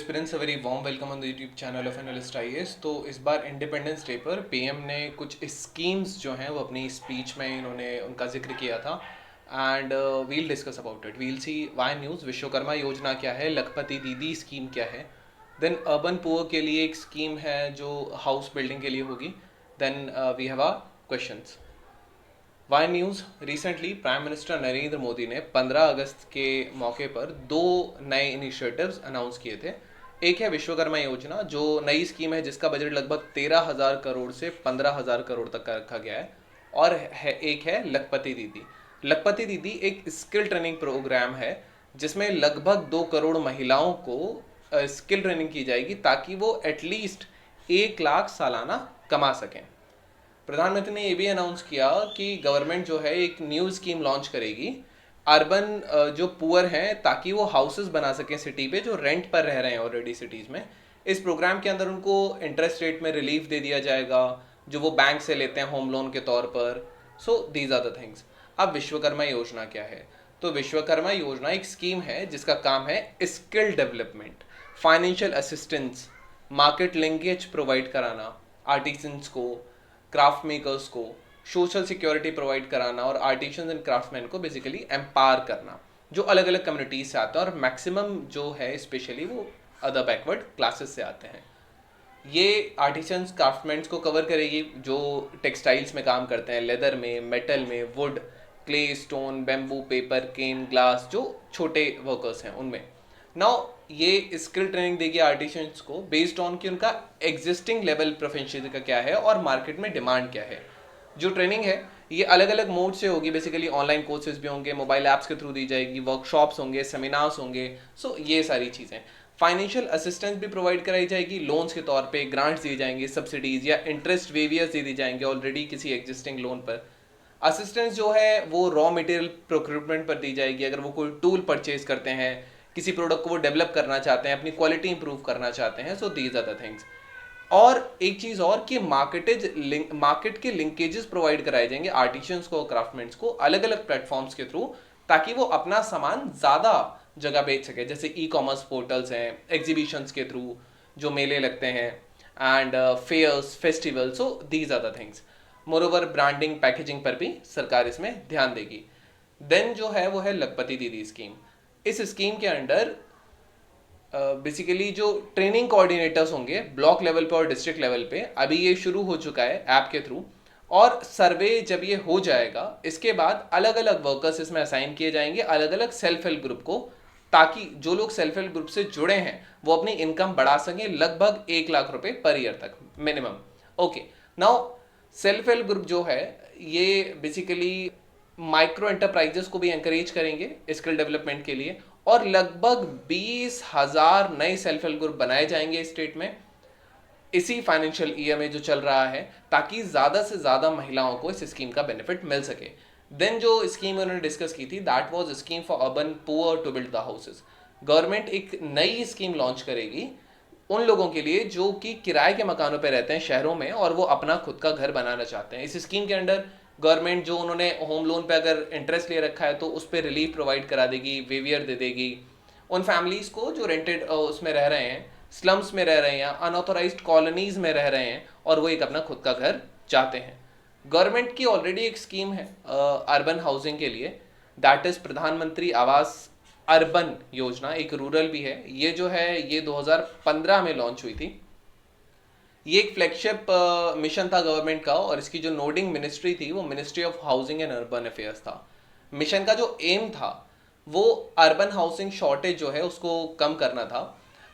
Aspirants, a very warm welcome on the YouTube channel of analyst IAS. तो इस बार independence day पर PM ने कुछ स्कीम्स जो हैं वो अपनी स्पीच में इन्होंने उनका जिक्र किया था। And we'll discuss about it. We'll see why news, Vishwakarma Yojana क्या है, लखपति दीदी स्कीम क्या है, देन अर्बन पुअर के लिए एक स्कीम है जो हाउस बिल्डिंग के लिए होगी। Then we have a questions. Why news, recently prime minister Narendra Modi ने 15 अगस्त के मौके पर दो नए इनिशिएटिव्स अनाउंस किए थे। एक है विश्वकर्मा योजना, जो नई स्कीम है जिसका बजट लगभग 13,000 करोड़ से 15,000 करोड़ तक का रखा गया है। और एक है लखपति दीदी। लखपति दीदी एक स्किल ट्रेनिंग प्रोग्राम है जिसमें लगभग 2 करोड़ महिलाओं को स्किल ट्रेनिंग की जाएगी ताकि वो एटलीस्ट 1 लाख सालाना कमा सकें। प्रधानमंत्री ने ये भी अनाउंस किया कि गवर्नमेंट जो है एक न्यू स्कीम लॉन्च करेगी अर्बन जो पुअर हैं, ताकि वो हाउसेस बना सकें सिटी पे जो रेंट पर रह रहे हैं ऑलरेडी सिटीज़ में। इस प्रोग्राम के अंदर उनको इंटरेस्ट रेट में रिलीफ दे दिया जाएगा जो वो बैंक से लेते हैं होम लोन के तौर पर। So these are the things. अब विश्वकर्मा योजना क्या है? तो विश्वकर्मा योजना एक स्कीम है जिसका काम है skill development, financial assistance, market linkage provide कराना आर्टिसंस को, क्राफ्ट मेकर्स को, सोशल सिक्योरिटी प्रोवाइड कराना और आर्टिशंस एंड क्राफ्टमैन को बेसिकली एम्पावर करना, जो अलग अलग कम्युनिटीज से आते हैं और मैक्सिमम जो है स्पेशली वो अदर बैकवर्ड क्लासेस से आते हैं। ये आर्टिसंस क्राफ्टमैन को कवर करेगी जो टेक्सटाइल्स में काम करते हैं, लेदर में, मेटल में, wood, clay, stone, bamboo, paper, cane, glass, जो छोटे वर्कर्स हैं उनमें। नाउ ये स्किल ट्रेनिंग देगी आर्टिसंस को बेस्ड ऑन कि उनका एग्जिस्टिंग लेवल प्रोफिशिएंसी का क्या है और मार्केट में डिमांड क्या है। जो ट्रेनिंग है ये अलग अलग मोड से होगी, बेसिकली ऑनलाइन कोर्सेज भी होंगे, मोबाइल ऐप्स के थ्रू दी जाएगी, वर्कशॉप्स होंगे, सेमिनार्स होंगे। सो ये सारी चीज़ें। फाइनेंशियल असिस्टेंस भी प्रोवाइड कराई जाएगी, लोन्स के तौर पे ग्रांट्स दिए जाएंगे, सब्सिडीज या इंटरेस्ट वेवियर्स दे दी जाएंगे ऑलरेडी किसी एग्जिस्टिंग लोन पर। असिस्टेंस जो है वो रॉ मटेरियल प्रोक्यूरमेंट पर दी जाएगी, अगर वो कोई टूल परचेज करते हैं, किसी प्रोडक्ट को वो डेवलप करना चाहते हैं, अपनी क्वालिटी इंप्रूव करना चाहते हैं। So these are the things. और एक चीज और कि मार्केट के लिंकेजेस प्रोवाइड कराए जाएंगे आर्टिशियंस को, क्राफ्टमैन्स को अलग अलग प्लेटफॉर्म्स के थ्रू, ताकि वो अपना सामान ज्यादा जगह बेच सके। जैसे ई कॉमर्स पोर्टल्स हैं, एग्जीबिशंस के थ्रू जो मेले लगते हैं, and fairs, festival. So these are the things. Moreover branding, packaging पर भी सरकार इसमें ध्यान देगी। देन जो है वो है लखपति दीदी स्कीम। इस स्कीम के अंडर बेसिकली जो ट्रेनिंग कोऑर्डिनेटर्स होंगे ब्लॉक लेवल पे और डिस्ट्रिक्ट लेवल पे, अभी ये शुरू हो चुका है ऐप के थ्रू। और सर्वे जब ये हो जाएगा इसके बाद अलग अलग वर्कर्स इसमें असाइन किए जाएंगे, अलग अलग सेल्फ हेल्प ग्रुप को, ताकि जो लोग सेल्फ हेल्प ग्रुप से जुड़े हैं वो अपनी इनकम बढ़ा सकें लगभग 1 लाख रुपए पर ईयर तक minimum. Okay, now self help group जो है ये बेसिकली माइक्रो एंटरप्राइजेस को भी एंकरेज करेंगे स्किल डेवलपमेंट के लिए, और लगभग 20,000 नए सेल्फ हेल्प ग्रुप बनाए जाएंगे स्टेट में इसी फाइनेंशियल ईयर में जो चल रहा है, ताकि ज़्यादा से ज़्यादा महिलाओं को इस स्कीम का बेनिफिट मिल सके। देन जो स्कीम उन्होंने डिस्कस की थी that was scheme for urban poor to build the houses. Government एक नई स्कीम लॉन्च करेगी उन लोगों के लिए जो कि किराए के मकानों पर रहते हैं शहरों में और वो अपना खुद का घर बनाना चाहते हैं। इस स्कीम के अंडर गवर्नमेंट जो उन्होंने होम लोन पे अगर इंटरेस्ट ले रखा है तो उस पर रिलीफ प्रोवाइड करा देगी, वेवियर दे देगी उन फैमिलीज़ को जो रेंटेड उसमें रह रहे हैं, स्लम्स में रह रहे हैं या अनऑथोराइज्ड कॉलोनीज में रह रहे हैं और वो एक अपना खुद का घर चाहते हैं। गवर्नमेंट की ऑलरेडी एक स्कीम है अर्बन हाउसिंग के लिए, दैट इज प्रधानमंत्री आवास अर्बन योजना, एक रूरल भी है। ये जो है ये 2015 में लॉन्च हुई थी। ये एक फ्लैगशिप मिशन था गवर्नमेंट का, और इसकी जो नोडिंग मिनिस्ट्री थी वो ministry of housing and urban affairs था। मिशन का जो एम था वो अर्बन हाउसिंग शॉर्टेज जो है उसको कम करना था,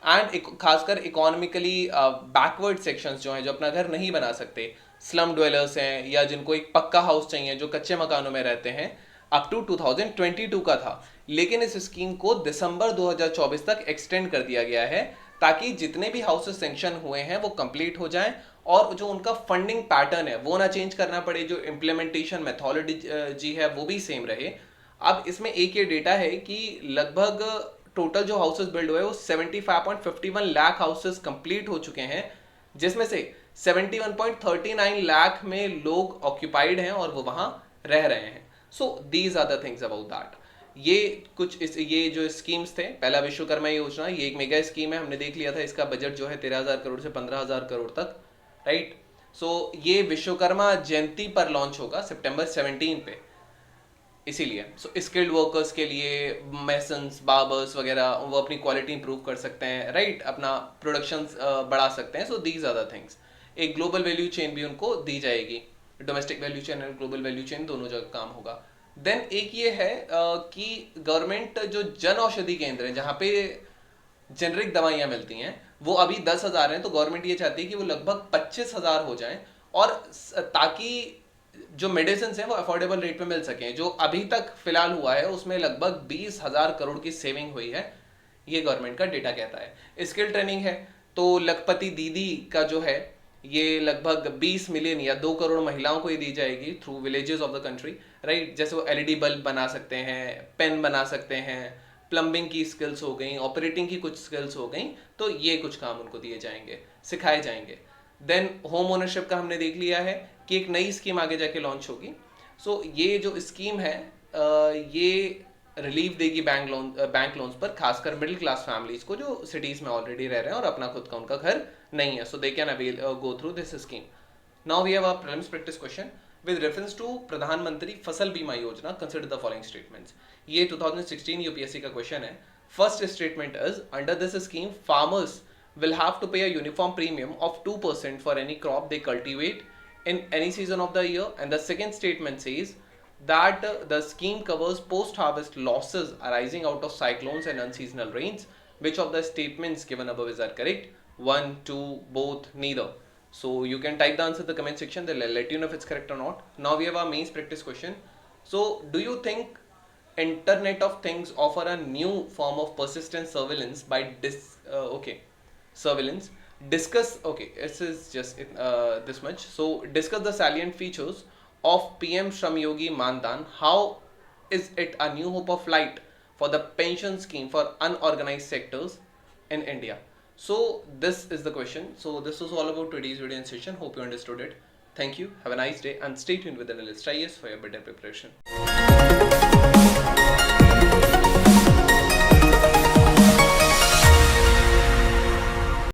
एंड खासकर इकोनॉमिकली बैकवर्ड सेक्शंस जो हैं, जो अपना घर नहीं बना सकते, स्लम ड्वेलर्स हैं या जिनको एक पक्का हाउस चाहिए, जो कच्चे मकानों में रहते हैं, अप टू 2022 का था। लेकिन इस स्कीम को दिसंबर 2024 तक एक्सटेंड कर दिया गया है ताकि जितने भी हाउसेस सेंक्शन हुए हैं वो कंप्लीट हो जाएं और जो उनका फंडिंग पैटर्न है वो ना चेंज करना पड़े, जो इम्प्लीमेंटेशन मेथोडोलॉजी है वो भी सेम रहे। अब इसमें एक ये डेटा है कि लगभग टोटल जो हाउसेस बिल्ड हुए वो 75.51 लाख हाउसेस कंप्लीट हो चुके हैं, जिसमें से 71.39 लाख में लोग ऑक्यूपाइड हैं और वो वहां रह रहे हैं। So these are the things about that. ये कुछ ये जो स्कीम्स थे, पहला विश्वकर्मा योजना, ये एक मेगा स्कीम है, हमने देख लिया था, इसका बजट जो है 13,000 करोड़ से 15,000 करोड़ तक, राइट। सो ये विश्वकर्मा जयंती पर लॉन्च होगा सितंबर 17 पे, इसीलिए सो स्किल्ड वर्कर्स के लिए, मेसन्स, बार्बर्स वगैरह, वो अपनी क्वालिटी इंप्रूव कर सकते हैं, राइट, अपना प्रोडक्शन बढ़ा सकते हैं। So these are the things. एक ग्लोबल वैल्यू चेन भी उनको दी जाएगी, डोमेस्टिक वैल्यू चेन और ग्लोबल वैल्यू चेन दोनों जगह काम होगा। देन एक ये है कि गवर्नमेंट जो जन औषधि केंद्र है जहाँ पे जेनरिक दवाइयाँ मिलती हैं, वो अभी 10,000 हैं, तो गवर्नमेंट ये चाहती है कि वो लगभग 25,000 हो जाएं, और ताकि जो मेडिसिन हैं वो अफोर्डेबल रेट पे मिल सकें। जो अभी तक फिलहाल हुआ है उसमें लगभग 20,000 करोड़ की सेविंग हुई है, ये गवर्नमेंट का डेटा कहता है। स्किल ट्रेनिंग है तो लखपति दीदी का जो है ये लगभग 20 मिलियन या 2 करोड़ महिलाओं को ही दी जाएगी through villages of the country, right. जैसे वो एलईडी बल्ब बना सकते हैं, पेन बना सकते हैं, प्लम्बिंग की स्किल्स हो गई, ऑपरेटिंग की कुछ स्किल्स हो गई, तो ये कुछ काम उनको दिए जाएंगे, सिखाए जाएंगे। देन होम ओनरशिप का हमने देख लिया है कि एक नई स्कीम आगे जाके लॉन्च होगी। सो ये जो स्कीम है ये रिलीफ देगी बैंक लोन्स पर, खासकर मिडिल क्लास फैमिलीज को जो सिटीज में ऑलरेडी रह रहे हैं और अपना खुद का उनका घर नहीं है, so they can avail go through this scheme. Now we have a prelims practice question with reference to प्रधानमंत्री फसल बीमा योजना, consider the following statements। ये 2016 यूपीएससी का क्वेश्चन है। First statement is under this scheme farmers will have to pay a uniform premium of 2% for any crop they cultivate in any season of the year, and the second statement says that the scheme covers post-harvest losses arising out of cyclones and unseasonal rains. Which of the statements given above is are correct? 1, 2, both, neither. So you can type the answer in the comment section. They'll let you know if it's correct or not. Now we have our mains practice question. So do you think Internet of Things offer a new form of persistent surveillance by surveillance? Discuss, okay, this is just this much. So discuss the salient features of PM Shram Yogi Mandan. How is it a new hope of light for the pension scheme for unorganized sectors in India? So this is the question. So this was all about today's video and session. Hope you understood it. Thank you. Have a nice day and stay tuned with Analyst IAS for your better preparation.